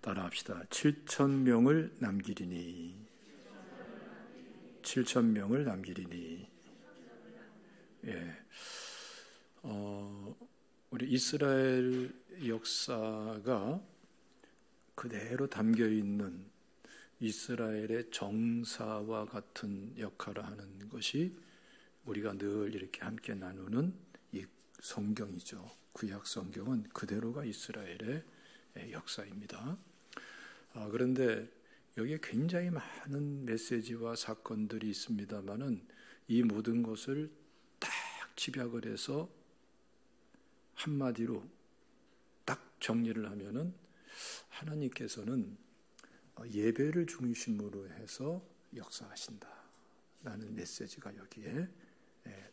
따라합시다. 7,000명을 남기리니. 7,000명을 남기리니. 예. 우리 이스라엘 역사가 그대로 담겨 있는 이스라엘의 정사와 같은 역할을 하는 것이 우리가 늘 이렇게 함께 나누는 이 성경이죠. 구약 성경은 그대로가 이스라엘의 역사입니다. 그런데 여기에 굉장히 많은 메시지와 사건들이 있습니다만은 이 모든 것을 딱 집약을 해서 한마디로 딱 정리를 하면은 하나님께서는 예배를 중심으로 해서 역사하신다라는 메시지가 여기에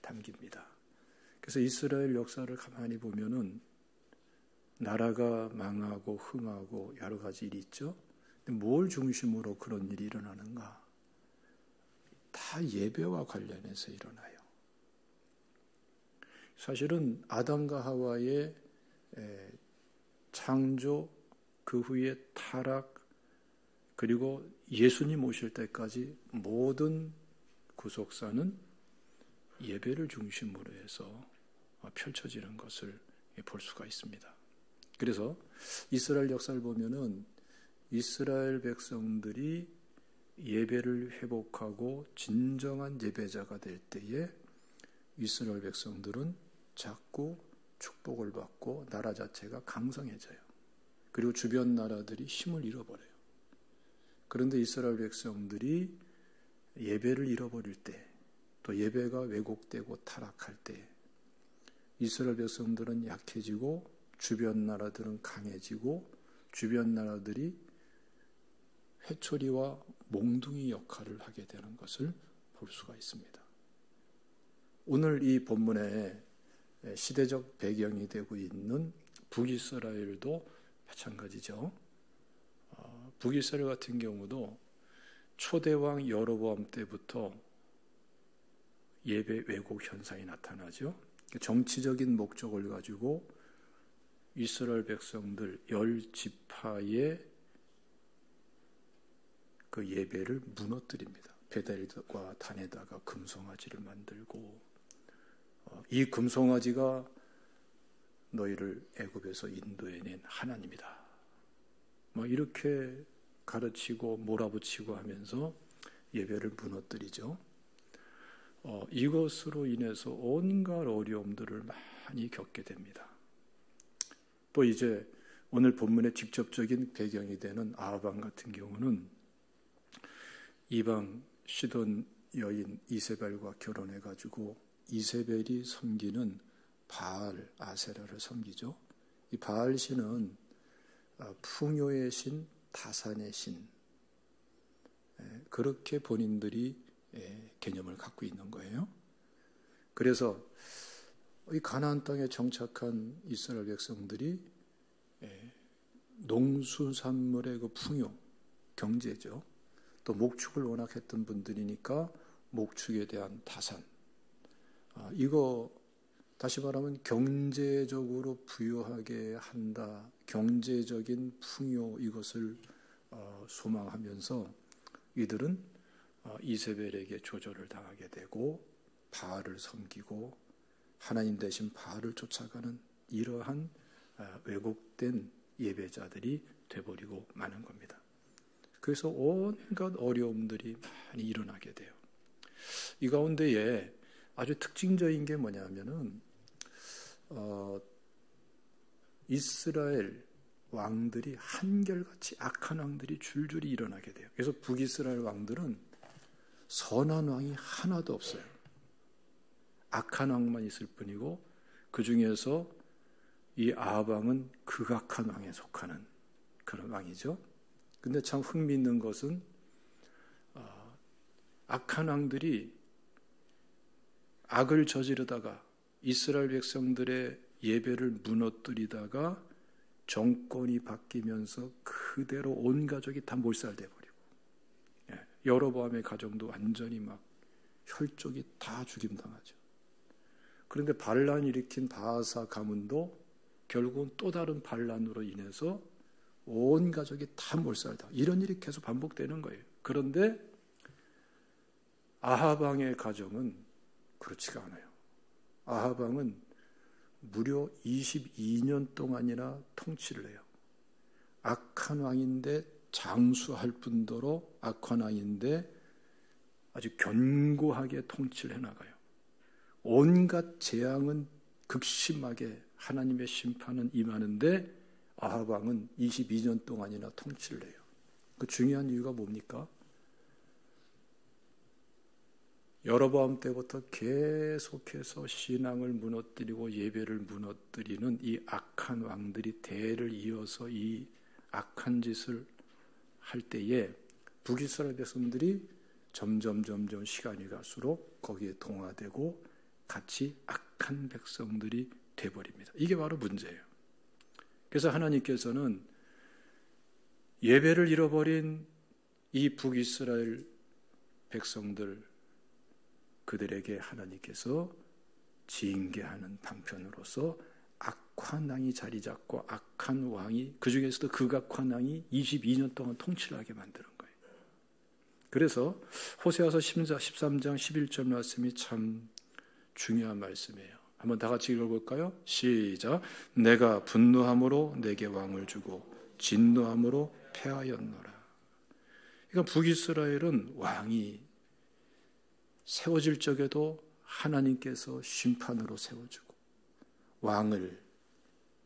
담깁니다. 그래서 이스라엘 역사를 가만히 보면은 나라가 망하고 흥하고 여러 가지 일이 있죠. 근데 뭘 중심으로 그런 일이 일어나는가? 다 예배와 관련해서 일어나요. 사실은 아담과 하와의 창조, 그 후에 타락, 그리고 예수님 오실 때까지 모든 구속사는 예배를 중심으로 해서 펼쳐지는 것을 볼 수가 있습니다. 그래서 이스라엘 역사를 보면은 이스라엘 백성들이 예배를 회복하고 진정한 예배자가 될 때에 이스라엘 백성들은 자꾸 축복을 받고 나라 자체가 강성해져요. 그리고 주변 나라들이 힘을 잃어버려요. 그런데 이스라엘 백성들이 예배를 잃어버릴 때, 또 예배가 왜곡되고 타락할 때 이스라엘 백성들은 약해지고 주변 나라들은 강해지고 주변 나라들이 회초리와 몽둥이 역할을 하게 되는 것을 볼 수가 있습니다. 오늘 이 본문의 시대적 배경이 되고 있는 북이스라엘도 마찬가지죠. 북이스라엘 같은 경우도 초대왕 여로보암 때부터 예배 왜곡 현상이 나타나죠. 정치적인 목적을 가지고 이스라엘 백성들 10지파의 그 예배를 무너뜨립니다. 베델과 단에다가 금송아지를 만들고 이 금송아지가 너희를 애굽에서 인도해낸 하나님이다. 이렇게 가르치고 몰아붙이고 하면서 예배를 무너뜨리죠. 이것으로 인해서 온갖 어려움들을 많이 겪게 됩니다. 또 이제 오늘 본문의 직접적인 배경이 되는 아합 같은 경우는 이방 시돈 여인 이세벨과 결혼해가지고 이세벨이 섬기는 바알 아세라를 섬기죠. 이 바알 신은 풍요의 신, 다산의 신, 그렇게 본인들이 개념을 갖고 있는 거예요. 그래서 이 가나안 땅에 정착한 이스라엘 백성들이 농수산물의 그 풍요, 경제죠. 또 목축을 워낙 했던 분들이니까 목축에 대한 다산, 이거 다시 말하면 경제적으로 부유하게 한다, 경제적인 풍요, 이것을 소망하면서 이들은 이세벨에게 조절을 당하게 되고 바알을 섬기고 하나님 대신 바알을 쫓아가는 이러한 왜곡된 예배자들이 돼버리고 마는 겁니다. 그래서 온갖 어려움들이 많이 일어나게 돼요. 이 가운데에 아주 특징적인 게 뭐냐면은 이스라엘 왕들이 한결같이 악한 왕들이 줄줄이 일어나게 돼요. 그래서 북이스라엘 왕들은 선한 왕이 하나도 없어요. 악한 왕만 있을 뿐이고 그 중에서 이 아합 왕은 극악한 왕에 속하는 그런 왕이죠. 근데 참 흥미있는 것은 악한 왕들이 악을 저지르다가 이스라엘 백성들의 예배를 무너뜨리다가 정권이 바뀌면서 그대로 온 가족이 다 몰살돼 버리고 여로보암의 가정도 완전히 막 혈족이 다 죽임당하죠. 그런데 반란 일으킨 바하사 가문도 결국은 또 다른 반란으로 인해서 온 가족이 다 몰살다. 이런 일이 계속 반복되는 거예요. 그런데 아합 왕의 가정은 그렇지가 않아요. 아합 왕은 무려 22년 동안이나 통치를 해요. 악한 왕인데 장수할 뿐더러 악한 왕인데 아주 견고하게 통치를 해나가요. 온갖 재앙은 극심하게 하나님의 심판은 임하는데 아합 왕은 22년 동안이나 통치를 해요. 그 중요한 이유가 뭡니까? 여로보암 때부터 계속해서 신앙을 무너뜨리고 예배를 무너뜨리는 이 악한 왕들이 대를 이어서 이 악한 짓을 할 때에 북이스라엘 백성들이 점점 시간이 갈수록 거기에 동화되고 같이 악한 백성들이 돼버립니다. 이게 바로 문제예요. 그래서 하나님께서는 예배를 잃어버린 이 북이스라엘 백성들 그들에게 하나님께서 징계하는 방편으로서 악한 왕이 자리 잡고 악한 왕이 그 중에서도 극악한 왕이 22년 동안 통치를 하게 만드는 거예요. 그래서 호세아서 13장 11절 말씀이 참 중요한 말씀이에요. 한번 다 같이 읽어볼까요? 시작. 내가 분노함으로 내게 왕을 주고 진노함으로 패하였노라. 그러니까 북이스라엘은 왕이 세워질 적에도 하나님께서 심판으로 세워주고 왕을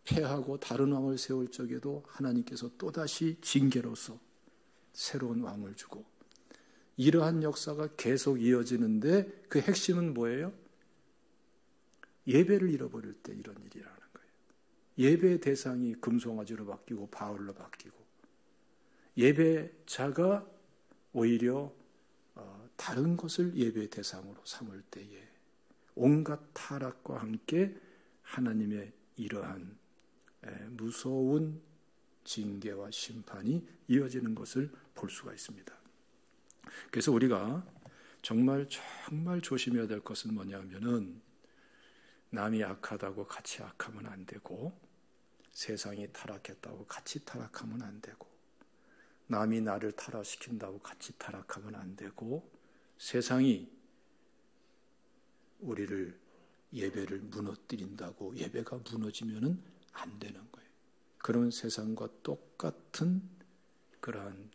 패하고 다른 왕을 세울 적에도 하나님께서 또다시 징계로서 새로운 왕을 주고 이러한 역사가 계속 이어지는데 그 핵심은 뭐예요? 예배를 잃어버릴 때 이런 일이라는 거예요. 예배의 대상이 금송아지로 바뀌고 바울로 바뀌고 예배자가 오히려 다른 것을 예배의 대상으로 삼을 때에 온갖 타락과 함께 하나님의 이러한 무서운 징계와 심판이 이어지는 것을 볼 수가 있습니다. 그래서 우리가 정말 조심해야 될 것은 뭐냐면은 남이 악하다고 같이 악하면 안 되고 세상이 타락했다고 같이 타락하면 안 되고 남이 나를 타락시킨다고 같이 타락하면 안 되고 세상이 우리를 예배를 무너뜨린다고 예배가 무너지면은 안 되는 거예요. 그런 세상과 똑같은 그러한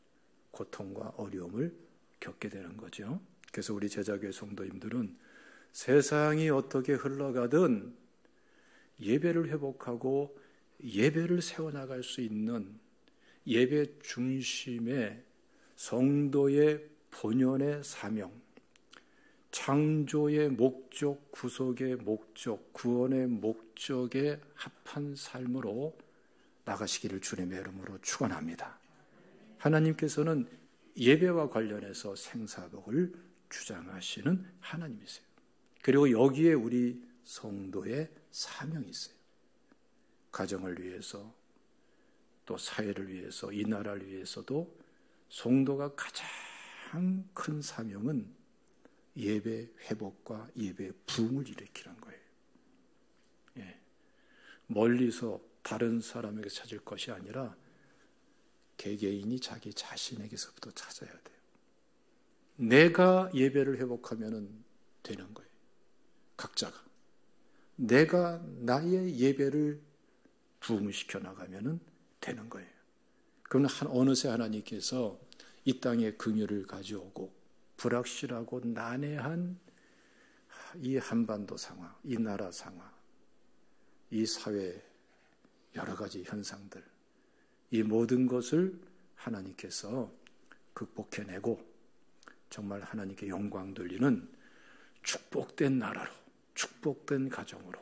고통과 어려움을 겪게 되는 거죠. 그래서 우리 제자교회 성도님들은 세상이 어떻게 흘러가든 예배를 회복하고 예배를 세워나갈 수 있는 예배 중심의 성도의 본연의 사명, 창조의 목적, 구속의 목적, 구원의 목적에 합한 삶으로 나가시기를 주님의 이름으로 축원합니다. 하나님께서는 예배와 관련해서 생사복을 주장하시는 하나님이세요. 그리고 여기에 우리 성도의 사명이 있어요. 가정을 위해서 또 사회를 위해서 이 나라를 위해서도 성도가 가장 큰 사명은 예배 회복과 예배 부흥을 일으키는 거예요. 예. 멀리서 다른 사람에게 찾을 것이 아니라 개개인이 자기 자신에게서부터 찾아야 돼요. 내가 예배를 회복하면 되는 거예요. 각자가. 내가 나의 예배를 부흥시켜 나가면 되는 거예요. 그러면 어느새 하나님께서 이 땅에 긍휼을 가져오고 불확실하고 난해한 이 한반도 상황, 이 나라 상황, 이 사회 여러 가지 현상들, 이 모든 것을 하나님께서 극복해내고 정말 하나님께 영광 돌리는 축복된 나라로, 축복된 가정으로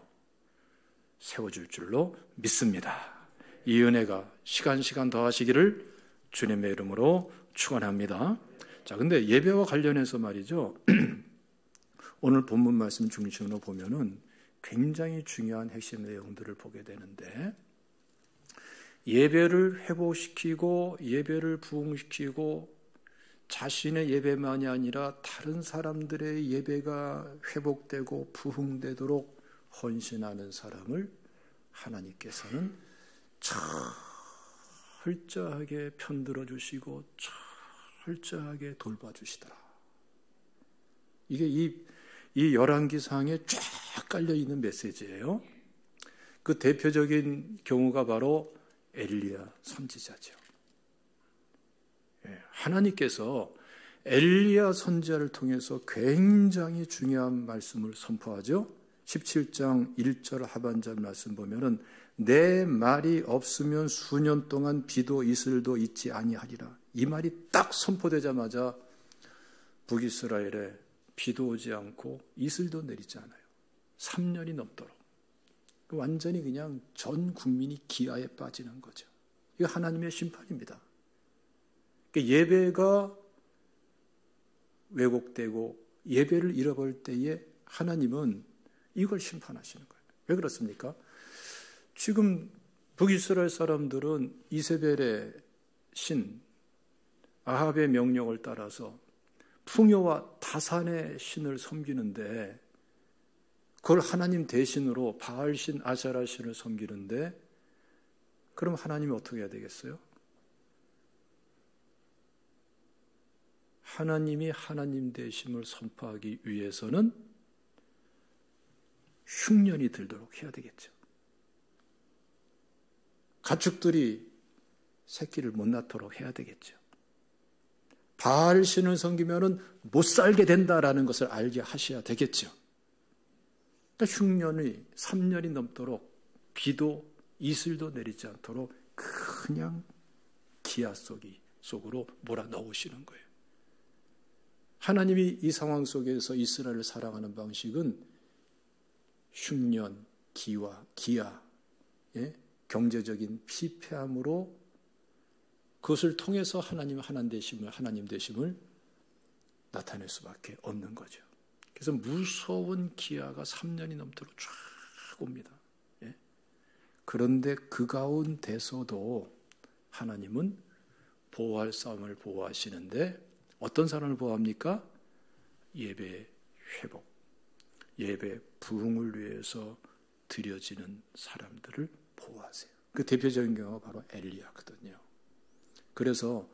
세워줄 줄로 믿습니다. 이 은혜가 시간 더 하시기를 주님의 이름으로 축원합니다. 자, 근데 예배와 관련해서 말이죠. 오늘 본문 말씀 중심으로 보면은 굉장히 중요한 핵심 내용들을 보게 되는데 예배를 회복시키고 예배를 부흥시키고 자신의 예배만이 아니라 다른 사람들의 예배가 회복되고 부흥되도록 헌신하는 사람을 하나님께서는 철저하게 편들어 주시고 철저하게 돌봐주시더라. 이게 이 열왕기상에 쫙 깔려있는 메시지예요. 그 대표적인 경우가 바로 엘리야 선지자죠. 하나님께서 엘리야 선지자를 통해서 굉장히 중요한 말씀을 선포하죠. 17장 1절 하반절 말씀 보면은 내 말이 없으면 수년 동안 비도 이슬도 있지 아니하리라. 이 말이 딱 선포되자마자 북이스라엘에 비도 오지 않고 이슬도 내리지 않아요. 3년이 넘도록. 완전히 그냥 전 국민이 기아에 빠지는 거죠. 이거 하나님의 심판입니다. 예배가 왜곡되고 예배를 잃어버릴 때에 하나님은 이걸 심판하시는 거예요. 왜 그렇습니까? 지금 북이스라엘 사람들은 이세벨의 신 아합의 명령을 따라서 풍요와 다산의 신을 섬기는데 그걸 하나님 대신으로 바알신, 아세라신을 섬기는데 그럼 하나님이 어떻게 해야 되겠어요? 하나님이 하나님 되심을 선포하기 위해서는 흉년이 들도록 해야 되겠죠. 가축들이 새끼를 못 낳도록 해야 되겠죠. 바알신을 섬기면은 못 살게 된다라는 것을 알게 하셔야 되겠죠. 그러니까 흉년이 3년이 넘도록 비도 이슬도 내리지 않도록 그냥 기아 속으로 몰아넣으시는 거예요. 하나님이 이 상황 속에서 이스라엘을 사랑하는 방식은 흉년, 기아, 경제적인 피폐함으로 그것을 통해서 하나님 되심을 나타낼 수밖에 없는 거죠. 그래서 무서운 기아가 3년이 넘도록 쫙 옵니다. 그런데 그 가운데서도 하나님은 보호할 사람을 보호하시는데 어떤 사람을 보호합니까? 예배 회복, 예배 부흥을 위해서 드려지는 사람들을 보호하세요. 그 대표적인 경우가 바로 엘리야거든요. 그래서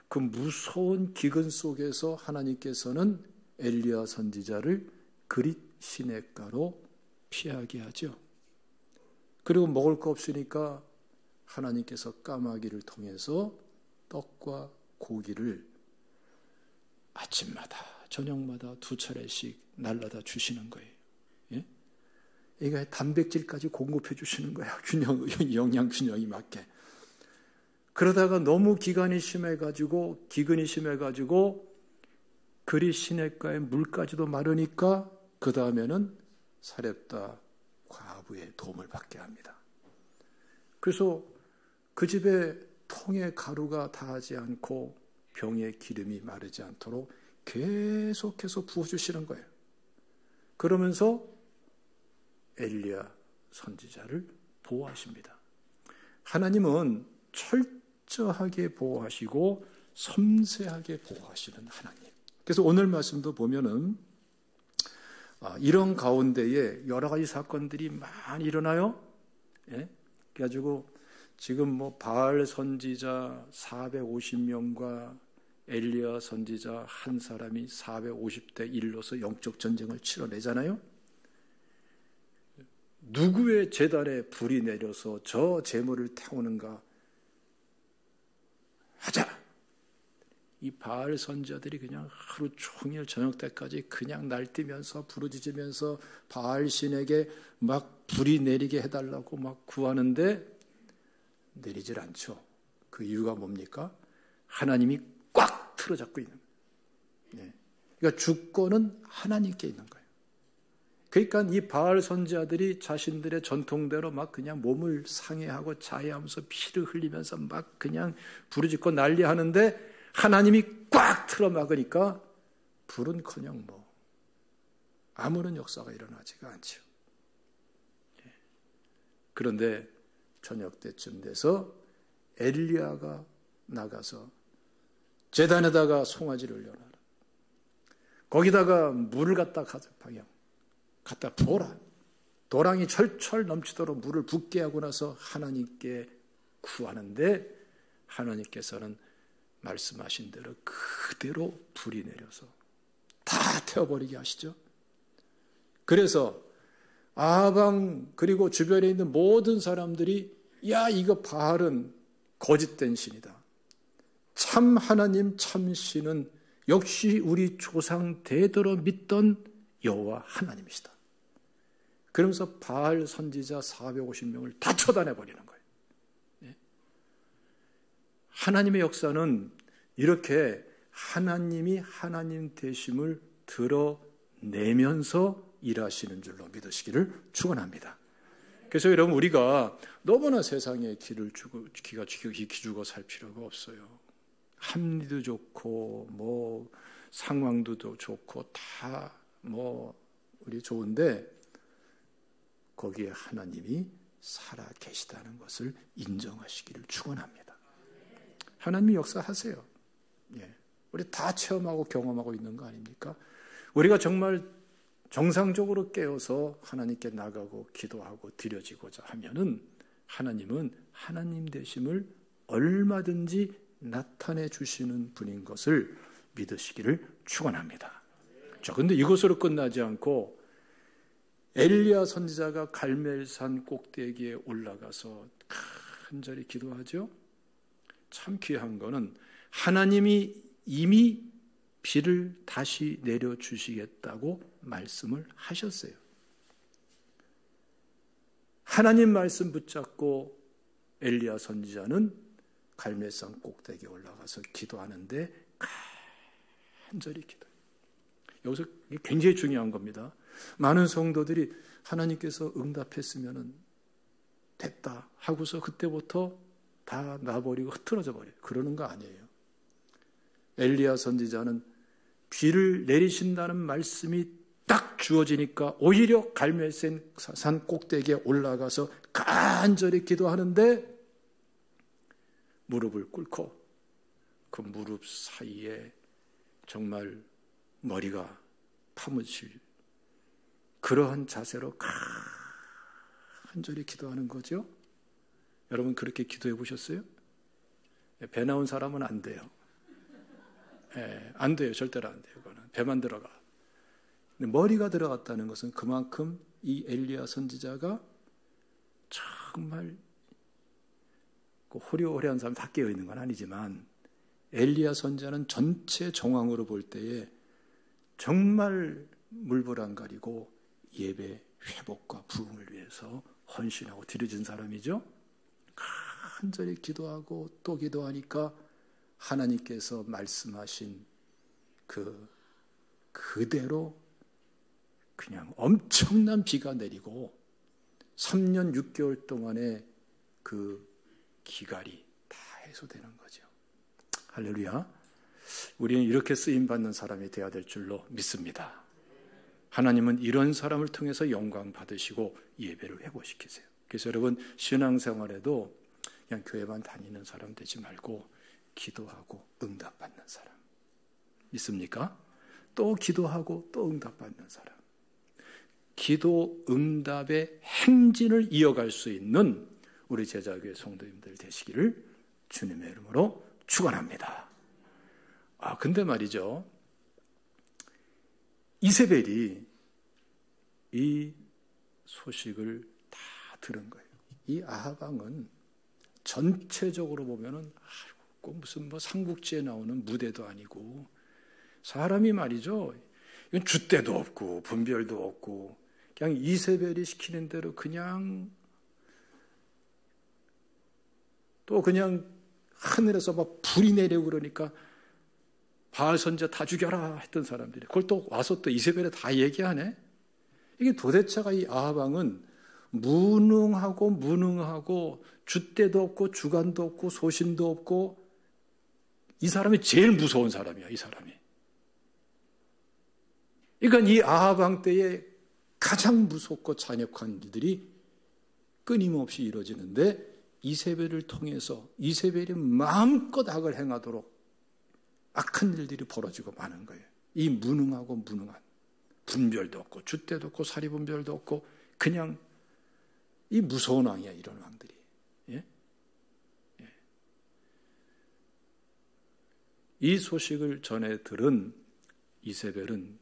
그 무서운 기근 속에서 하나님께서는 엘리야 선지자를 그릿 시냇가로 피하게 하죠. 그리고 먹을 거 없으니까 하나님께서 까마귀를 통해서 떡과 고기를 아침마다 저녁마다 2차례씩 날라다 주시는 거예요. 예? 이게 단백질까지 공급해 주시는 거예요. 영양 균형이 맞게. 그러다가 너무 기근이 심해가지고 그리 시냇가에 물까지도 마르니까 그 다음에는 사렙다 과부의 도움을 받게 합니다. 그래서 그 집에 통에 가루가 닿지 않고 병에 기름이 마르지 않도록 계속해서 부어주시는 거예요. 그러면서 엘리야 선지자를 보호하십니다. 하나님은 철저하게 보호하시고 섬세하게 보호하시는 하나님. 그래서 오늘 말씀도 보면은 이런 가운데에 여러 가지 사건들이 많이 일어나요. 예? 그래가지고 지금 바알 선지자 450명과 엘리야 선지자 한 사람이 450대 1로서 영적 전쟁을 치러내잖아요. 누구의 제단에 불이 내려서 저 재물을 태우는가 하자. 이 바알 선지자들이 그냥 하루 종일 저녁 때까지 그냥 날뛰면서 부르짖으면서 바알 신에게 막 불이 내리게 해달라고 막 구하는데 내리질 않죠. 그 이유가 뭡니까? 하나님이 꽉 틀어잡고 있는 거예요. 그러니까 주권은 하나님께 있는 거예요. 그러니까 이 바알 선지자들이 자신들의 전통대로 막 그냥 몸을 상해하고 자해하면서 피를 흘리면서 막 그냥 부르짖고 난리하는데 하나님이 꽉 틀어 막으니까 불은커녕 아무런 역사가 일어나지가 않죠. 그런데 저녁 때쯤 돼서 엘리야가 나가서 제단에다가 송아지를 올려놔라. 거기다가 물을 갖다 부어라. 도랑이 철철 넘치도록 물을 붓게 하고 나서 하나님께 구하는데 하나님께서는 말씀하신 대로 그대로 불이 내려서 다 태워버리게 하시죠. 그래서 아합 왕 그리고 주변에 있는 모든 사람들이 야, 이거 바알은 거짓된 신이다. 참 하나님 참 신은 역시 우리 조상 대대로 믿던 여호와 하나님이시다. 그러면서 바알 선지자 450명을 다 처단해버리는 거예요. 하나님의 역사는 이렇게 하나님이 하나님 되심을 드러내면서 일하시는 줄로 믿으시기를 축원합니다. 그래서 여러분, 우리가 너무나 세상에 기죽어 살 필요가 없어요. 합리도 좋고 뭐 상황도 좋고 다 뭐 우리 좋은데 거기에 하나님이 살아 계시다는 것을 인정하시기를 축원합니다. 하나님이 역사하세요. 우리 다 체험하고 경험하고 있는 거 아닙니까? 우리가 정말 정상적으로 깨어서 하나님께 나가고 기도하고 드려지고자 하면은 하나님은 하나님 되심을 얼마든지 나타내 주시는 분인 것을 믿으시기를 축원합니다. 자, 근데 이것으로 끝나지 않고 엘리야 선지자가 갈멜산 꼭대기에 올라가서 간절히 기도하죠. 참 귀한 거는 하나님이 이미 비를 다시 내려주시겠다고 말씀을 하셨어요. 하나님 말씀 붙잡고 엘리야 선지자는 갈멜산 꼭대기에 올라가서 기도하는데 간절히 기도해요. 여기서 굉장히 중요한 겁니다. 많은 성도들이 하나님께서 응답했으면 됐다 하고서 그때부터 다 놔버리고 흐트러져 버려요. 그러는 거 아니에요. 엘리야 선지자는 비를 내리신다는 말씀이 딱 주어지니까 오히려 갈멜산 꼭대기에 올라가서 간절히 기도하는데 무릎을 꿇고 그 무릎 사이에 정말 머리가 파묻힐 그러한 자세로 간절히 기도하는 거죠. 여러분 그렇게 기도해 보셨어요? 배 나온 사람은 안 돼요. 안 돼요. 절대로 안 돼요. 그거는 배만 들어가. 근데 머리가 들어갔다는 것은 그만큼 이 엘리야 선지자가 정말 호리호리한 사람 다 깨어 있는 건 아니지만 엘리야 선지자는 전체 정황으로 볼 때에 정말 물불안 가리고 예배 회복과 부흥을 위해서 헌신하고 드려진 사람이죠. 간절히 기도하고 또 기도하니까 하나님께서 말씀하신 그대로 그냥 엄청난 비가 내리고 3년 6개월 동안의 그 기갈이 다 해소되는 거죠. 할렐루야. 우리는 이렇게 쓰임받는 사람이 되어야 될 줄로 믿습니다. 하나님은 이런 사람을 통해서 영광 받으시고 예배를 회복시키세요. 그래서 여러분 신앙생활에도 그냥 교회만 다니는 사람 되지 말고 기도하고 응답받는 사람. 믿습니까? 또 기도하고 또 응답받는 사람. 기도 응답의 행진을 이어갈 수 있는 우리 제자교회 성도님들 되시기를 주님의 이름으로 축원합니다. 근데 말이죠. 이세벨이 이 소식을 다 들은 거예요. 이 아합 왕은 전체적으로 보면은 꼭 무슨 삼국지에 나오는 무대도 아니고 사람이 말이죠. 이건 줏대도 없고 분별도 없고 그냥 이세벨이 시키는 대로 그냥 또 그냥 하늘에서 막 불이 내려고 그러니까 바알 선지자 다 죽여라 했던 사람들이 그걸 또 와서 또 이세벨에 다 얘기하네. 이게 도대체가 이 아합 왕은 무능하고 줏대도 없고 주관도 없고 소신도 없고 이 사람이 제일 무서운 사람이야. 이 사람이. 그러니까 이 아합 왕 때에 가장 무섭고 잔혹한 일들이 끊임없이 이루어지는데 이세벨을 통해서 이세벨이 마음껏 악을 행하도록 악한 일들이 벌어지고 마는 거예요. 이 무능한 분별도 없고 줏대도 없고 사리분별도 없고 그냥 이 무서운 왕이야. 이런 왕들이. 예? 예. 이 소식을 전해 들은 이세벨은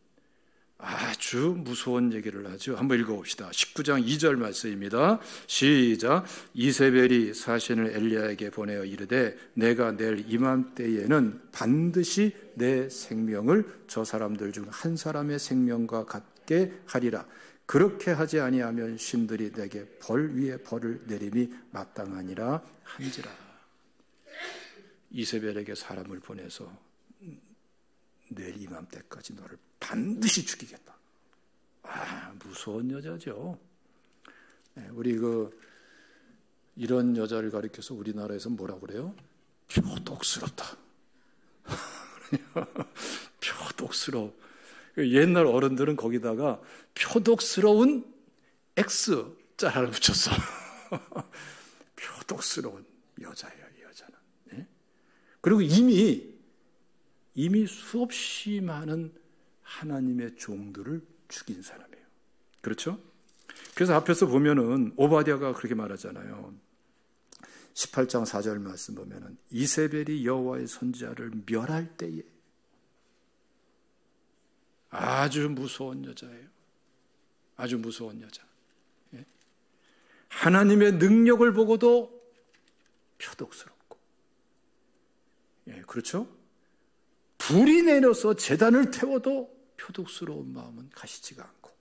아주 무서운 얘기를 하죠. 한번 읽어봅시다. 19장 2절 말씀입니다. 시작. 이세벨이 사신을 엘리야에게 보내어 이르되 내가 내일 이맘때에는 반드시 내 생명을 저 사람들 중 한 사람의 생명과 같게 하리라. 그렇게 하지 아니하면 신들이 내게 벌 위에 벌을 내림이 마땅하니라 한지라. 이세벨에게 사람을 보내서 내일 이맘때까지 너를 반드시 죽이겠다. 무서운 여자죠. 우리 이런 여자를 가리켜서 우리나라에서 뭐라고 그래요? 표독스럽다. 표독스러워. 옛날 어른들은 거기다가 표독스러운 X자를 붙였어. 표독스러운 여자예요, 이 여자는. 그리고 이미 수없이 많은 하나님의 종들을 죽인 사람이에요. 그렇죠? 그래서 앞에서 보면은 오바댜가 그렇게 말하잖아요. 18장 4절 말씀 보면은 이세벨이 여호와의 선지자를 멸할 때에 아주 무서운 여자예요. 아주 무서운 여자. 하나님의 능력을 보고도 표독스럽고. 그렇죠? 불이 내려서 제단을 태워도 표독스러운 마음은 가시지가 않고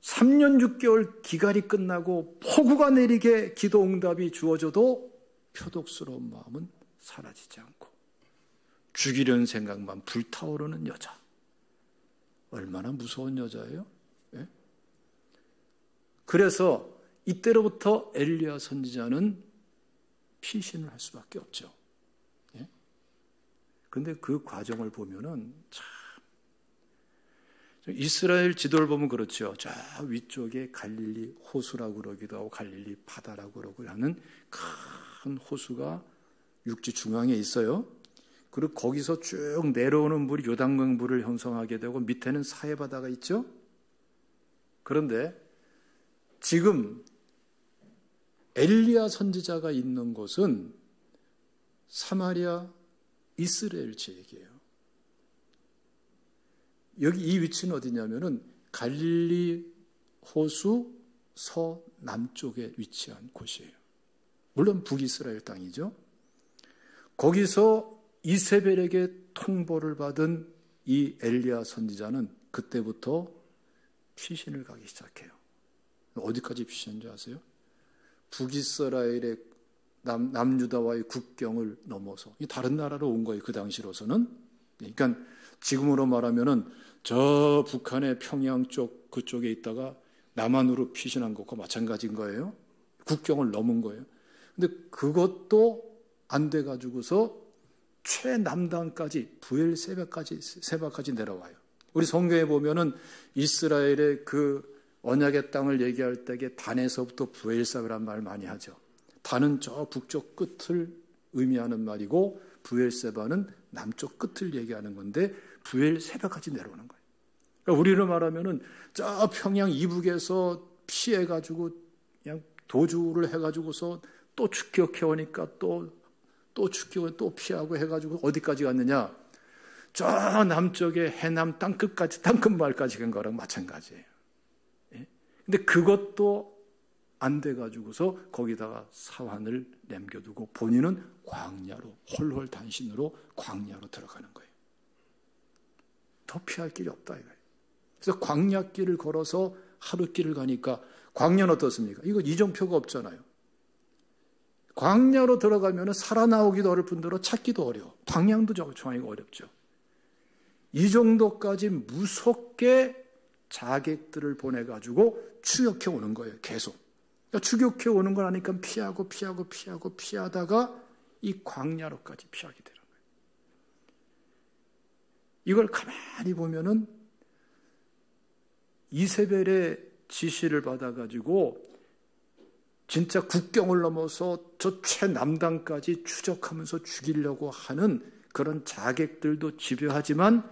3년 6개월 기갈이 끝나고 폭우가 내리게 기도 응답이 주어져도 표독스러운 마음은 사라지지 않고 죽이려는 생각만 불타오르는 여자. 얼마나 무서운 여자예요? 그래서 이때로부터 엘리야 선지자는 피신을 할 수밖에 없죠. 그런데 그 과정을 보면은 참 이스라엘 지도를 보면 그렇죠. 저 위쪽에 갈릴리 호수라고 그러기도 하고 갈릴리 바다라고 그러고 하는 큰 호수가 육지 중앙에 있어요. 그리고 거기서 쭉 내려오는 물이 요단강물을 형성하게 되고 밑에는 사해바다가 있죠. 그런데 지금 엘리야 선지자가 있는 곳은 사마리아 이스라엘 지역이에요. 여기 이 위치는 어디냐면은 갈릴리 호수 서남쪽에 위치한 곳이에요. 물론 북이스라엘 땅이죠. 거기서 이세벨에게 통보를 받은 이 엘리야 선지자는 그때부터 피신을 가기 시작해요. 어디까지 피신한지 아세요? 북이스라엘의 남유다와의 국경을 넘어서 다른 나라로 온 거예요. 그 당시로서는. 그러니까 지금으로 말하면은 저 북한의 평양 쪽 그쪽에 있다가 남한으로 피신한 것과 마찬가지인 거예요. 국경을 넘은 거예요. 근데 그것도 안 돼 가지고서 최남단까지 부엘세바까지 내려와요. 우리 성경에 보면은 이스라엘의 그 언약의 땅을 얘기할 때에 단에서부터 부엘세바란 말 많이 하죠. 단은 저 북쪽 끝을 의미하는 말이고 부엘세바는 남쪽 끝을 얘기하는 건데 부엘세바까지 내려오는 거예요. 그러니까 우리로 말하면은 저 평양 이북에서 피해가지고 그냥 도주를 해가지고서 또 축격해 오니까 또 축격을 또 피하고 해가지고 어디까지 갔느냐? 저 남쪽에 해남 땅끝까지 땅끝마을까지 간 거랑 마찬가지예요. 근데 그것도 안 돼가지고서 거기다가 사환을 남겨두고 본인은 광야로 홀홀단신으로 광야로 들어가는 거예요. 더 피할 길이 없다 이거예요. 그래서 광야길을 걸어서 하루길을 가니까 광야는 어떻습니까? 이거 이정표가 없잖아요. 광야로 들어가면 살아나오기도 어려울 뿐더러 찾기도 어려워. 방향도 정하기가 어렵죠. 이 정도까지 무섭게 자객들을 보내가지고 추격해 오는 거예요. 계속. 그러니까 추격해 오는 걸 하니까 피하다가 이 광야로까지 피하게 되는 거예요. 이걸 가만히 보면은 이세벨의 지시를 받아가지고 진짜 국경을 넘어서 저 최남단까지 추적하면서 죽이려고 하는 그런 자객들도 집요하지만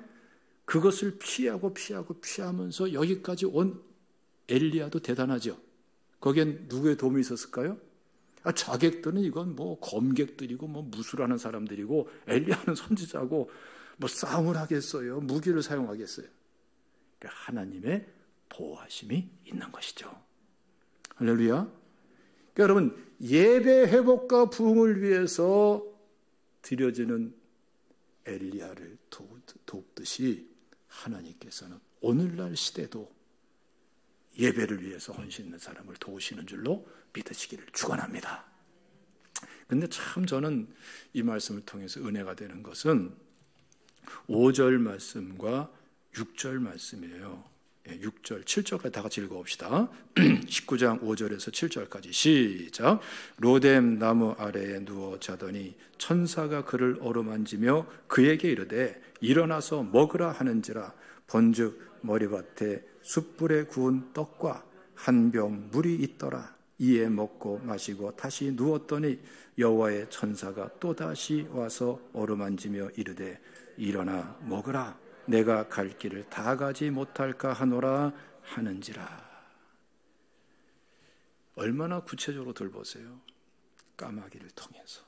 그것을 피하면서 여기까지 온 엘리야도 대단하죠. 거기엔 누구의 도움이 있었을까요? 자객들은 이건 뭐 검객들이고 뭐 무술하는 사람들이고 엘리야는 선지자고 뭐 싸움을 하겠어요? 무기를 사용하겠어요? 그러니까 하나님의 보호하심이 있는 것이죠. 할렐루야. 그러니까 여러분, 예배 회복과 부흥을 위해서 드려지는 엘리야를 돕듯이 하나님께서는 오늘날 시대도 예배를 위해서 헌신 있는 사람을 도우시는 줄로 믿으시기를 축원합니다. 근데 참 저는 이 말씀을 통해서 은혜가 되는 것은 5절 말씀과 6절 말씀이에요. 6절, 7절까지 다 같이 읽어봅시다. 19장 5절에서 7절까지 시작. 로뎀 나무 아래에 누워 자더니 천사가 그를 어루만지며 그에게 이르되 일어나서 먹으라 하는지라. 본즉 머리밭에 숯불에 구운 떡과 한 병 물이 있더라. 이에 먹고 마시고 다시 누웠더니 여호와의 천사가 또다시 와서 어루만지며 이르되 일어나 먹으라. 내가 갈 길을 다 가지 못할까 하노라 하는지라. 얼마나 구체적으로 들보세요. 까마귀를 통해서,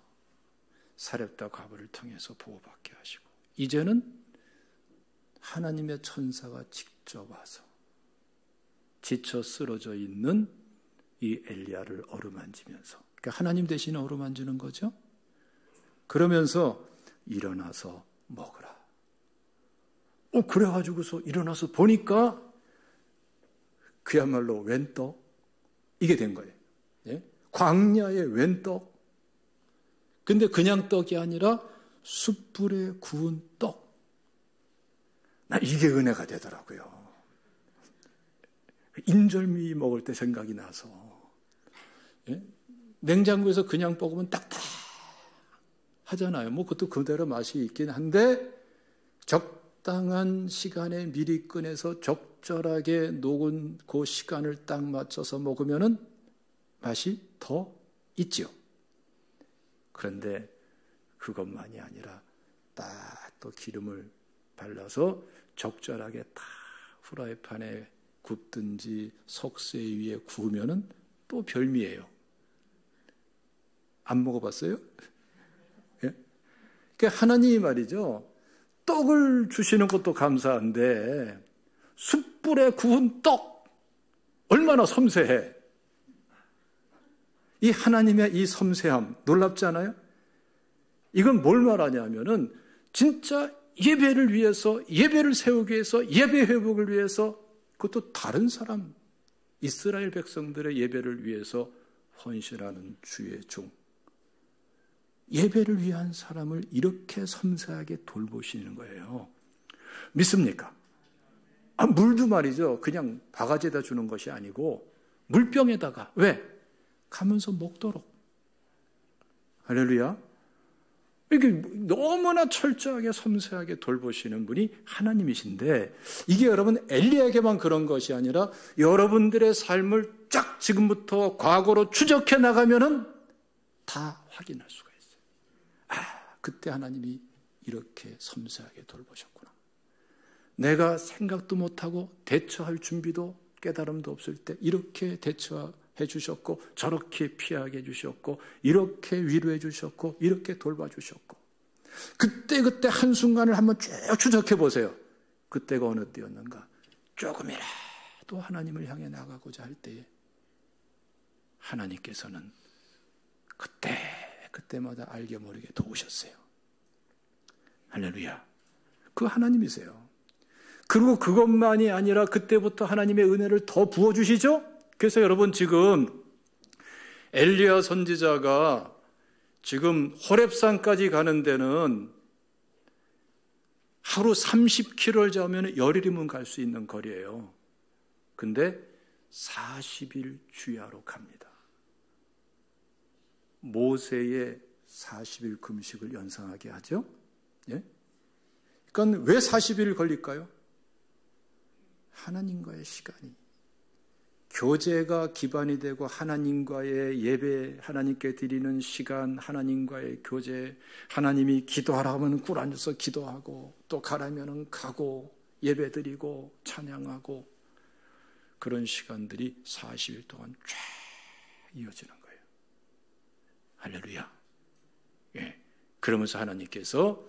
사렙다 과부를 통해서 보호받게 하시고, 이제는 하나님의 천사가 직접 와서 지쳐 쓰러져 있는 이 엘리야를 어루만지면서, 그러니까 하나님 대신에 어루만지는 거죠. 그러면서 일어나서 먹으라. 그래가지고서 일어나서 보니까 그야말로 웬 떡? 이게 된 거예요. 예? 광야의 웬 떡? 근데 그냥 떡이 아니라 숯불에 구운 떡. 나 이게 은혜가 되더라고요. 인절미 먹을 때 생각이 나서. 예? 냉장고에서 그냥 먹으면 딱딱하잖아요. 뭐 그것도 그대로 맛이 있긴 한데 적당한 시간에 미리 꺼내서 적절하게 녹은 그 시간을 딱 맞춰서 먹으면은 맛이 더 있지요. 그런데 그것만이 아니라 딱 또 기름을 발라서 적절하게 딱 후라이팬에 굽든지 석쇠 위에 구우면은 또 별미예요. 안 먹어봤어요? 예? 그러니까 하나님이 말이죠. 떡을 주시는 것도 감사한데 숯불에 구운 떡 얼마나 섬세해. 이 하나님의 이 섬세함 놀랍지 않아요? 이건 뭘 말하냐면은 진짜 예배를 위해서, 예배를 세우기 위해서, 예배 회복을 위해서, 그것도 다른 사람, 이스라엘 백성들의 예배를 위해서 헌신하는 주의 종, 예배를 위한 사람을 이렇게 섬세하게 돌보시는 거예요. 믿습니까? 물도 말이죠. 그냥 바가지에다 주는 것이 아니고 물병에다가, 왜? 가면서 먹도록. 할렐루야. 이게 너무나 철저하게 섬세하게 돌보시는 분이 하나님이신데, 이게 여러분 엘리야에게만 그런 것이 아니라 여러분들의 삶을 쫙 지금부터 과거로 추적해 나가면은 다 확인할 수가 있어요. 그때 하나님이 이렇게 섬세하게 돌보셨구나. 내가 생각도 못하고 대처할 준비도 깨달음도 없을 때 이렇게 대처해 주셨고, 저렇게 피하게 해주셨고, 이렇게 위로해 주셨고, 이렇게 돌봐주셨고, 그때 한순간을 한번 쭉 추적해 보세요. 그때가 어느 때였는가. 조금이라도 하나님을 향해 나가고자 할 때에 하나님께서는 그때마다 알게 모르게 도우셨어요. 할렐루야. 그 하나님이세요. 그리고 그것만이 아니라 그때부터 하나님의 은혜를 더 부어주시죠. 그래서 여러분 지금 엘리야 선지자가 지금 호렙산까지 가는 데는 하루 30km를 잡으면 열흘이면 갈 수 있는 거리예요. 근데 40일 주야로 갑니다. 모세의 40일 금식을 연상하게 하죠. 예? 그러니까 왜 40일 걸릴까요? 하나님과의 시간이, 교제가 기반이 되고 하나님과의 예배, 하나님께 드리는 시간, 하나님과의 교제, 하나님이 기도하라 하면 꿀 앉아서 기도하고, 또 가라면 가고, 예배 드리고 찬양하고, 그런 시간들이 40일 동안 쫙 이어지는 거예요. 할렐루야. 예. 그러면서 하나님께서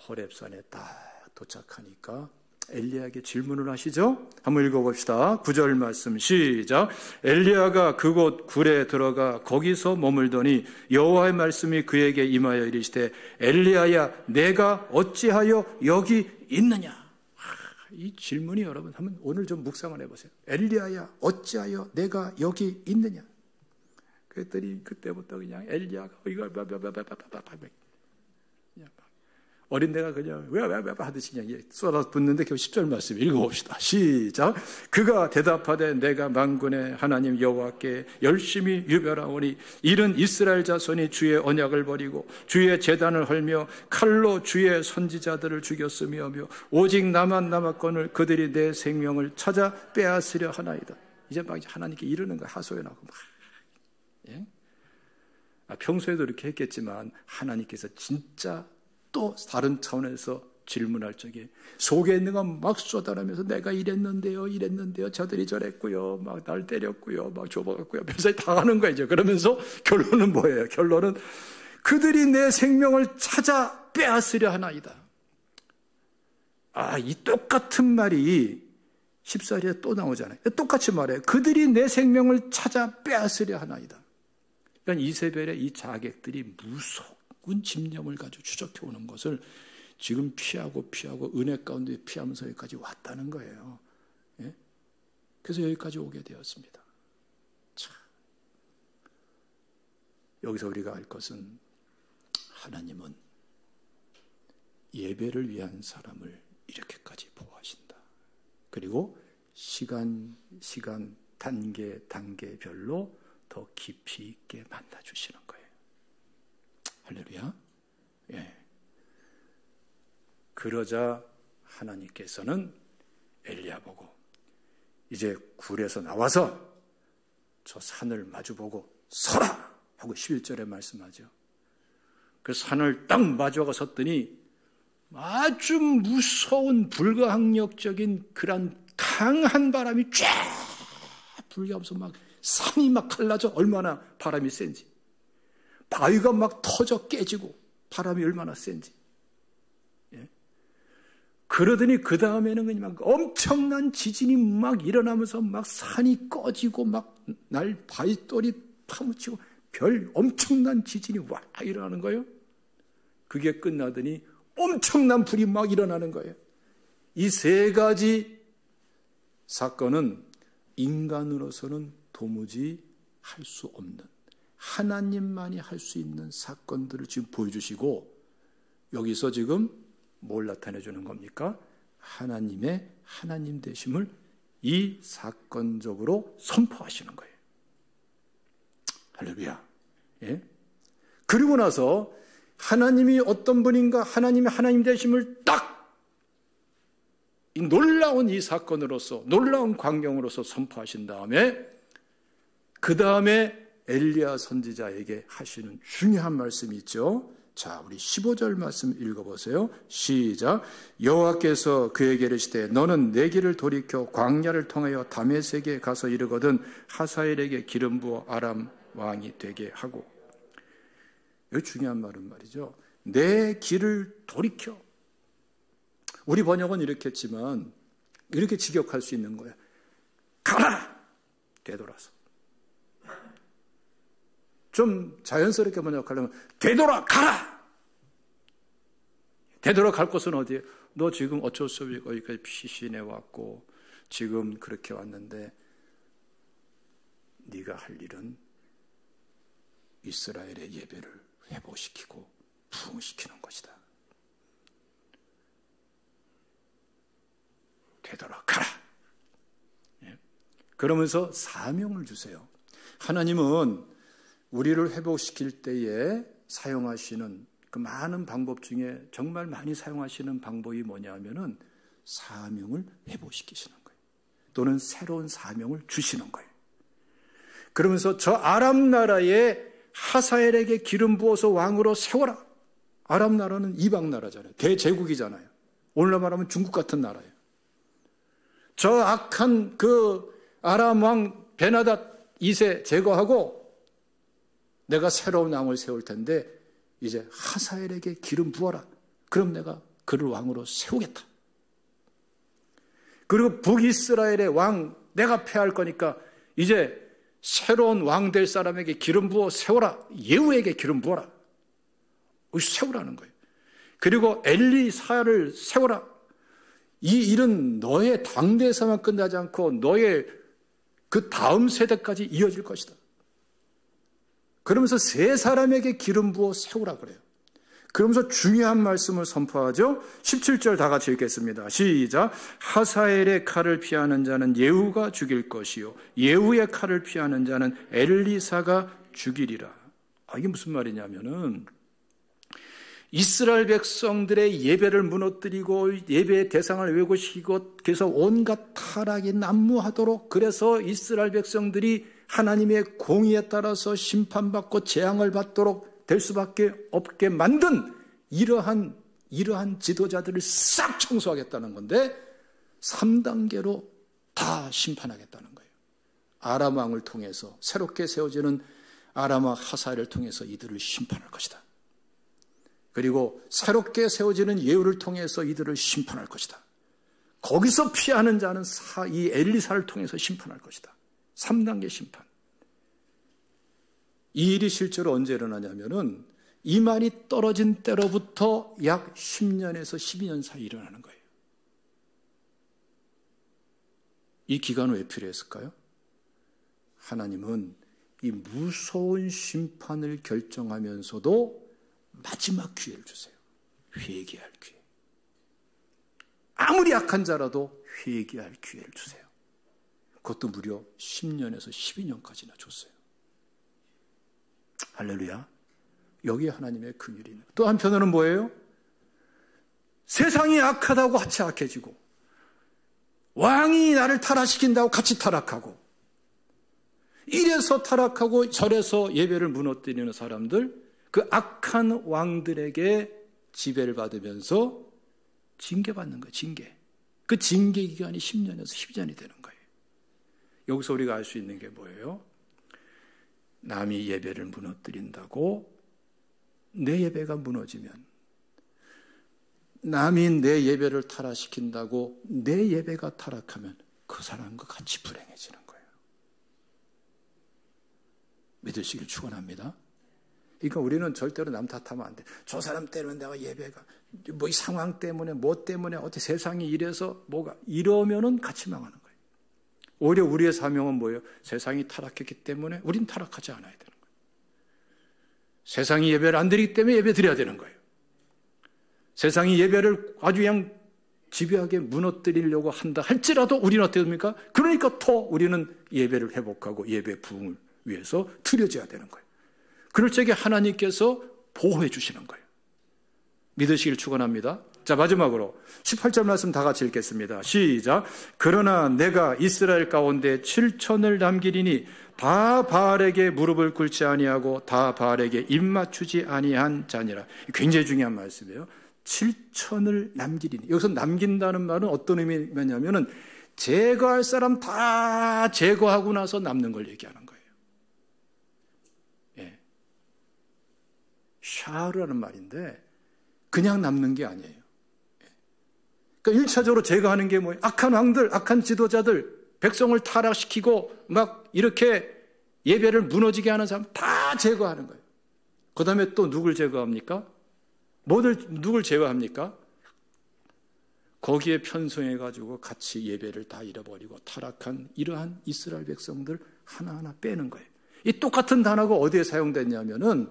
호렙산에 딱 도착하니까 엘리야에게 질문을 하시죠. 한번 읽어봅시다. 9절 말씀 시작. 엘리야가 그곳 굴에 들어가 거기서 머물더니 여호와의 말씀이 그에게 임하여 이르시되 엘리야야 내가 어찌하여 여기 있느냐. 이 질문이 여러분 한번 오늘 좀 묵상을 해보세요. 엘리야야 어찌하여 내가 여기 있느냐. 그랬더니 그때부터 그냥 엘리야가 이걸 어린애가 그냥 왜 하듯이 그냥 쏟아붓는데 겨우 10절 말씀 읽어봅시다. 시작. 그가 대답하되 내가 만군의 하나님 여호와께 열심히 유별하오니 이른 이스라엘 자손이 주의 언약을 버리고 주의 제단을 헐며 칼로 주의 선지자들을 죽였으며 오직 나만 남았거늘 그들이 내 생명을 찾아 빼앗으려 하나이다. 이제 막 하나님께 이르는 거야. 하소연하고 막. 예? 평소에도 이렇게 했겠지만 하나님께서 진짜 또 다른 차원에서 질문할 적에 속에 있는 건 막 쏟아내면서 내가 이랬는데요 저들이 저랬고요 막 날 때렸고요 막 좁아갔고요 별사이 다 하는 거죠. 그러면서 결론은 뭐예요? 결론은 그들이 내 생명을 찾아 빼앗으려 하나이다. 이 똑같은 말이 14절에 또 나오잖아요. 똑같이 말해요. 그들이 내 생명을 찾아 빼앗으려 하나이다. 그러니까 이세벨의 이 자객들이 무서운 집념을 가지고 추적해 오는 것을 지금 피하고 은혜 가운데 피하면서 여기까지 왔다는 거예요. 예? 그래서 여기까지 오게 되었습니다. 참. 여기서 우리가 알 것은 하나님은 예배를 위한 사람을 이렇게까지 보호하신다. 그리고 시간 단계별로 더 깊이 있게 만나주시는 거예요. 할렐루야. 예. 그러자 하나님께서는 엘리야 보고 이제 굴에서 나와서 저 산을 마주보고 서라 하고 11절에 말씀하죠. 그 산을 딱 마주하고 섰더니 아주 무서운 불가항력적인 그런 강한 바람이 쫙 불게 막 산이 막 갈라져. 얼마나 바람이 센지. 바위가 막 터져 깨지고 바람이 얼마나 센지. 예? 그러더니 그 다음에는 그냥 엄청난 지진이 막 일어나면서 막 산이 꺼지고 막 바위돌이 파묻히고 별 엄청난 지진이 와 일어나는 거예요. 그게 끝나더니 엄청난 불이 막 일어나는 거예요. 이 세 가지 사건은 인간으로서는 도무지 할 수 없는 하나님만이 할 수 있는 사건들을 지금 보여주시고 여기서 지금 뭘 나타내 주는 겁니까? 하나님의 하나님 되심을 이 사건적으로 선포하시는 거예요. 할렐루야. 예? 그리고 나서 하나님이 어떤 분인가 하나님의 하나님 되심을 딱 이 놀라운 이 사건으로서 놀라운 광경으로서 선포하신 다음에 그 다음에 엘리야 선지자에게 하시는 중요한 말씀이 있죠. 자, 우리 15절 말씀 읽어보세요. 시작. 여호와께서 그에게 이르시되 너는 내 길을 돌이켜 광야를 통하여 다메섹에 가서 이르거든 하사엘에게 기름 부어 아람 왕이 되게 하고. 이거 중요한 말은 말이죠. 내 길을 돌이켜. 우리 번역은 이렇게 했지만 이렇게 직역할 수 있는 거예요. 가라! 되돌아서. 좀 자연스럽게 번역하려면 되돌아가라! 되돌아갈 곳은 어디에? 너 지금 어쩔 수 없이 거기까지 피신해 왔고 지금 그렇게 왔는데 네가 할 일은 이스라엘의 예배를 회복시키고 부흥시키는 것이다. 되돌아가라. 예. 그러면서 사명을 주세요. 하나님은 우리를 회복시킬 때에 사용하시는 그 많은 방법 중에 정말 많이 사용하시는 방법이 뭐냐면은 사명을 회복시키시는 거예요. 또는 새로운 사명을 주시는 거예요. 그러면서 저 아람 나라에 하사엘에게 기름 부어서 왕으로 세워라. 아람 나라는 이방 나라잖아요. 대제국이잖아요. 오늘날 말하면 중국 같은 나라예요. 저 악한 그 아람 왕 베나닷 2세 제거하고 내가 새로운 왕을 세울 텐데 이제 하사엘에게 기름 부어라. 그럼 내가 그를 왕으로 세우겠다. 그리고 북이스라엘의 왕 내가 패할 거니까 이제 새로운 왕 될 사람에게 기름 부어 세워라. 예후에게 기름 부어라. 세우라는 거예요. 그리고 엘리사를 세워라. 이 일은 너의 당대에서만 끝나지 않고 너의 그 다음 세대까지 이어질 것이다. 그러면서 세 사람에게 기름 부어 세우라 그래요. 그러면서 중요한 말씀을 선포하죠. 17절 다 같이 읽겠습니다. 시작. 하사엘의 칼을 피하는 자는 예후가 죽일 것이요 예후의 칼을 피하는 자는 엘리사가 죽이리라. 이게 무슨 말이냐면은 이스라엘 백성들의 예배를 무너뜨리고 예배의 대상을 왜곡시키고 그래서 온갖 타락이 난무하도록 그래서 이스라엘 백성들이 하나님의 공의에 따라서 심판받고 재앙을 받도록 될 수밖에 없게 만든 이러한 지도자들을 싹 청소하겠다는 건데 3단계로 다 심판하겠다는 거예요. 아람 왕을 통해서 새롭게 세워지는 아람 왕 하사엘을 통해서 이들을 심판할 것이다. 그리고 새롭게 세워지는 예후를 통해서 이들을 심판할 것이다. 거기서 피하는 자는 이 엘리사를 통해서 심판할 것이다. 3단계 심판. 이 일이 실제로 언제 일어나냐면은 이 말이 떨어진 때로부터 약 10년에서 12년 사이 일어나는 거예요. 이 기간은 왜 필요했을까요? 하나님은 이 무서운 심판을 결정하면서도 마지막 기회를 주세요. 회개할 기회. 아무리 악한 자라도 회개할 기회를 주세요. 그것도 무려 10년에서 12년까지나 줬어요. 할렐루야. 여기에 하나님의 긍휼이 있는. 또 한편으로는 뭐예요? 세상이 악하다고 같이 악해지고 왕이 나를 타락시킨다고 같이 타락하고 이래서 타락하고 저래서 예배를 무너뜨리는 사람들 그 악한 왕들에게 지배를 받으면서 징계받는 거예요. 징계. 그 징계 기간이 10년에서 12년이 되는 거예요. 여기서 우리가 알 수 있는 게 뭐예요? 남이 예배를 무너뜨린다고 내 예배가 무너지면 남이 내 예배를 타락시킨다고 내 예배가 타락하면 그 사람과 같이 불행해지는 거예요. 믿으시길 축원합니다. 그러니까 우리는 절대로 남 탓하면 안 돼. 저 사람 때문에 내가 예배가 뭐 이 상황 때문에 뭐 때문에 어떻게 세상이 이래서 뭐가 이러면은 같이 망하는 거예요. 오히려 우리의 사명은 뭐예요? 세상이 타락했기 때문에 우린 타락하지 않아야 되는 거예요. 세상이 예배를 안 드리기 때문에 예배 드려야 되는 거예요. 세상이 예배를 아주 그냥 집요하게 무너뜨리려고 한다 할지라도 우리는 어떻게 됩니까? 그러니까 더 우리는 예배를 회복하고 예배 부흥을 위해서 드려져야 되는 거예요. 그럴 적에 하나님께서 보호해 주시는 거예요. 믿으시길 축원합니다. 자, 마지막으로 18절 말씀 다 같이 읽겠습니다. 시작. 그러나 내가 이스라엘 가운데 7천을 남기리니 다 바알에게 무릎을 꿇지 아니하고 다 바알에게 입 맞추지 아니한 자니라. 굉장히 중요한 말씀이에요. 7천을 남기리니. 여기서 남긴다는 말은 어떤 의미냐면은 제거할 사람 다 제거하고 나서 남는 걸 얘기하는 거예요. 예. 샤르라는 말인데 그냥 남는 게 아니에요. 그러니까 1차적으로 제거하는 게 뭐예요? 악한 왕들, 악한 지도자들, 백성을 타락시키고 막 이렇게 예배를 무너지게 하는 사람 다 제거하는 거예요. 그 다음에 또 누굴 제거합니까? 누굴 제거합니까? 거기에 편성해가지고 같이 예배를 다 잃어버리고 타락한 이러한 이스라엘 백성들 하나하나 빼는 거예요. 이 똑같은 단어가 어디에 사용됐냐면은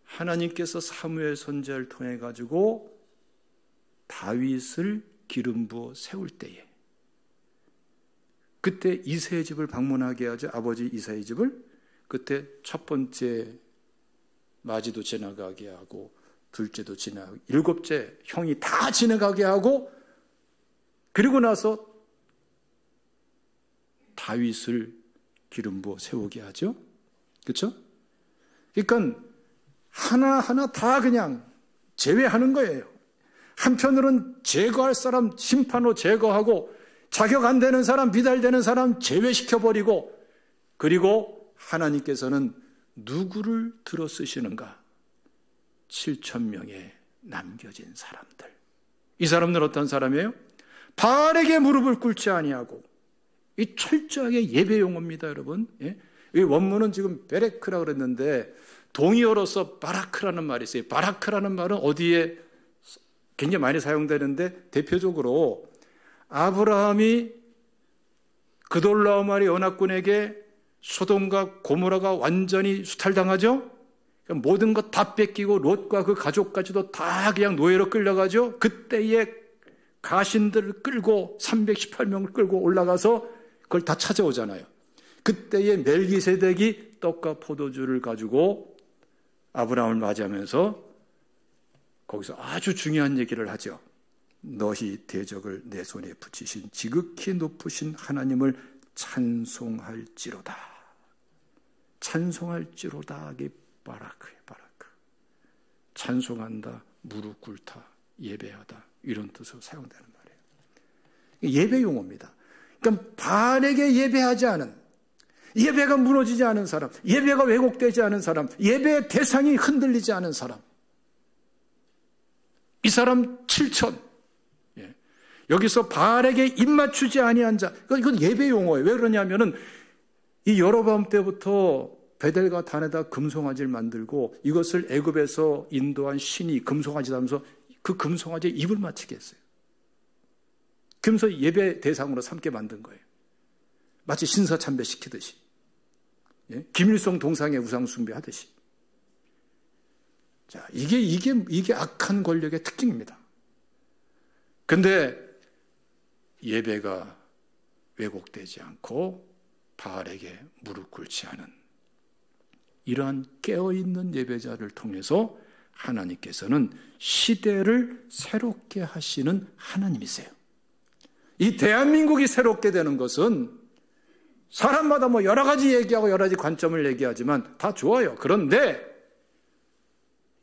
하나님께서 사무엘 선지자를 통해 가지고 다윗을 기름 부어 세울 때에 그때 이새의 집을 방문하게 하죠. 아버지 이새의 집을. 그때 첫 번째 마지도 지나가게 하고 둘째도 지나가고 일곱째 형이 다 지나가게 하고 그리고 나서 다윗을 기름 부어 세우게 하죠. 그렇죠? 그러니까 하나하나 다 그냥 제외하는 거예요. 한편으로는 제거할 사람 심판으로 제거하고 자격 안 되는 사람, 미달되는 사람 제외시켜버리고 그리고 하나님께서는 누구를 들어 쓰시는가? 7,000명의 남겨진 사람들. 이 사람들은 어떤 사람이에요? 바알에게 무릎을 꿇지 아니하고, 이 철저하게 예배 용어입니다, 여러분. 예? 이 원문은 지금 베레크라 그랬는데 동의어로서 바라크라는 말이 있어요. 바라크라는 말은 어디에 굉장히 많이 사용되는데, 대표적으로 아브라함이 그돌라오마리 연합군에게 소돔과 고모라가 완전히 수탈당하죠. 모든 것 다 뺏기고 롯과 그 가족까지도 다 그냥 노예로 끌려가죠. 그때에 가신들을 끌고 318명을 끌고 올라가서 그걸 다 찾아오잖아요. 그때에 멜기세덱이 떡과 포도주를 가지고 아브라함을 맞이하면서 거기서 아주 중요한 얘기를 하죠. 너희 대적을 내 손에 붙이신 지극히 높으신 하나님을 찬송할지로다. 찬송할지로다. 이게 바라크예요, 바라크. 찬송한다, 무릎 꿇다, 예배하다, 이런 뜻으로 사용되는 말이에요. 예배 용어입니다. 그러니까 바알에게 예배하지 않은, 예배가 무너지지 않은 사람, 예배가 왜곡되지 않은 사람, 예배의 대상이 흔들리지 않은 사람, 이 사람 7천. 여기서 바알에게 입맞추지 아니한 자, 이건 예배 용어예요. 왜 그러냐면은 이 여로보암 때부터 베델과 단에다 금송아지를 만들고 이것을 애굽에서 인도한 신이 금송아지다 하면서 그 금송아지에 입을 맞추게 했어요. 그러면서 예배 대상으로 삼게 만든 거예요. 마치 신사참배시키듯이, 예? 김일성 동상의 우상 숭배하듯이. 자, 이게 악한 권력의 특징입니다. 근데 예배가 왜곡되지 않고 바알에게 무릎 꿇지 않은 이러한 깨어있는 예배자를 통해서 하나님께서는 시대를 새롭게 하시는 하나님이세요. 이 대한민국이 새롭게 되는 것은 사람마다 뭐 여러 가지 얘기하고 여러 가지 관점을 얘기하지만 다 좋아요. 그런데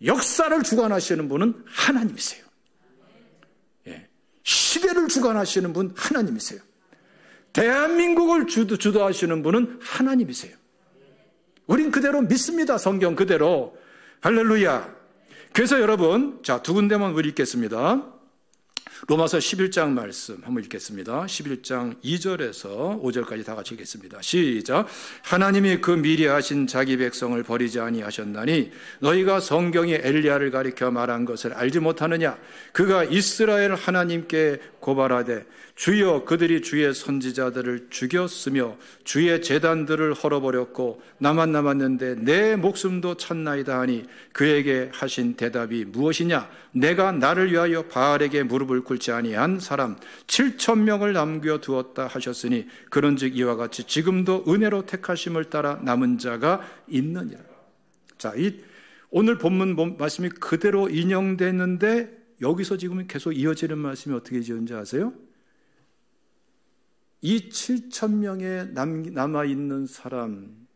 역사를 주관하시는 분은 하나님이세요. 시대를 주관하시는 분 하나님이세요. 대한민국을 주도하시는 분은 하나님이세요. 우린 그대로 믿습니다. 성경 그대로. 할렐루야. 그래서 여러분, 자, 두 군데만 우리 읽겠습니다. 로마서 11장 말씀 한번 읽겠습니다. 11장 2절에서 5절까지 다 같이 읽겠습니다. 시작. 하나님이 그 미리 하신 자기 백성을 버리지 아니하셨나니 너희가 성경에 엘리야를 가리켜 말한 것을 알지 못하느냐. 그가 이스라엘 하나님께 고발하되 주여 그들이 주의 선지자들을 죽였으며 주의 제단들을 헐어버렸고 나만 남았는데 내 목숨도 찾나이다 하니 그에게 하신 대답이 무엇이냐. 내가 나를 위하여 바알에게 무릎을 꿇지 아니한 사람 7,000명을 남겨두었다 하셨으니 그런즉 이와 같이 지금도 은혜로 택하심을 따라 남은 자가 있느니라. 자, 오늘 본문 말씀이 그대로 인용됐는데 여기서 지금 계속 이어지는 말씀이 어떻게 지은지 아세요? 이 7,000명에 남아있는 사람,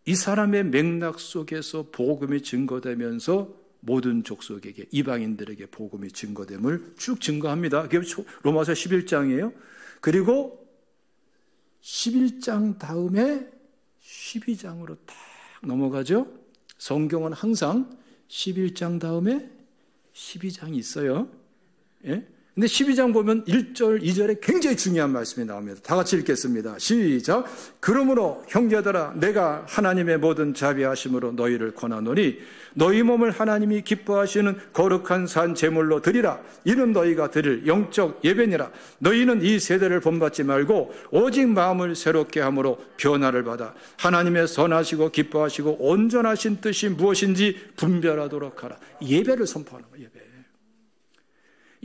이 사람의 맥락 속에서 복음이 증거되면서 모든 족속에게, 이방인들에게 복음이 증거됨을 쭉 증거합니다. 그게 로마서 11장이에요. 그리고 11장 다음에 12장으로 딱 넘어가죠. 성경은 항상 11장 다음에 12장이 있어요. 예? 근데 12장 보면 1절, 2절에 굉장히 중요한 말씀이 나옵니다. 다 같이 읽겠습니다. 시작. 그러므로 형제들아 내가 하나님의 모든 자비하심으로 너희를 권하노니 너희 몸을 하나님이 기뻐하시는 거룩한 산 제물로 드리라. 이는 너희가 드릴 영적 예배니라. 너희는 이 세대를 본받지 말고 오직 마음을 새롭게 함으로 변화를 받아 하나님의 선하시고 기뻐하시고 온전하신 뜻이 무엇인지 분별하도록 하라. 예배를 선포하는 거예요.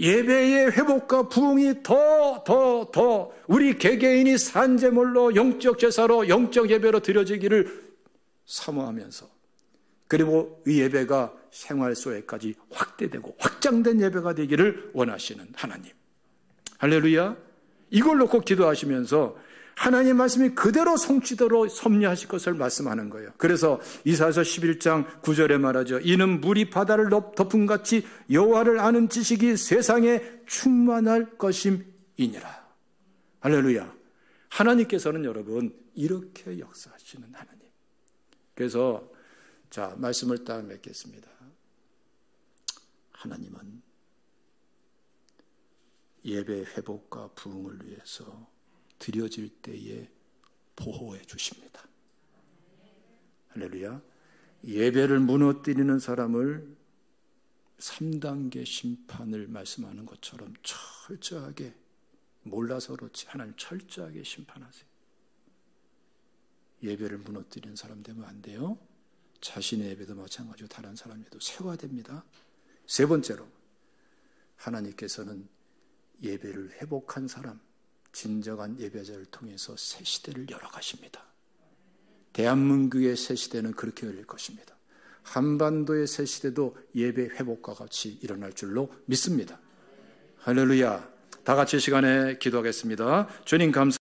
예배의 회복과 부흥이 더 우리 개개인이 산제물로 영적 제사로 영적 예배로 드려지기를 사모하면서, 그리고 이 예배가 생활 속에까지 확대되고 확장된 예배가 되기를 원하시는 하나님. 할렐루야. 이걸 놓고 기도하시면서 하나님 말씀이 그대로 성취대로 섭리하실 것을 말씀하는 거예요. 그래서 이사야서 11장 9절에 말하죠. 이는 물이 바다를 덮은 같이 여호와를 아는 지식이 세상에 충만할 것임이니라. 할렐루야. 하나님께서는 여러분 이렇게 역사하시는 하나님. 그래서 자, 말씀을 딱 맺겠습니다. 하나님은 예배 회복과 부흥을 위해서 드려질 때에 보호해 주십니다. 할렐루야. 예배를 무너뜨리는 사람을 3단계 심판을 말씀하는 것처럼 철저하게, 몰라서 그렇지 하나님 철저하게 심판하세요. 예배를 무너뜨리는 사람 되면 안 돼요. 자신의 예배도 마찬가지고 다른 사람의 예배도 세워야 됩니다. 세 번째로, 하나님께서는 예배를 회복한 사람, 진정한 예배자를 통해서 새 시대를 열어가십니다. 대한민국의 새 시대는 그렇게 열릴 것입니다. 한반도의 새 시대도 예배 회복과 같이 일어날 줄로 믿습니다. 할렐루야. 다 같이 시간에 기도하겠습니다. 주님 감사합니다.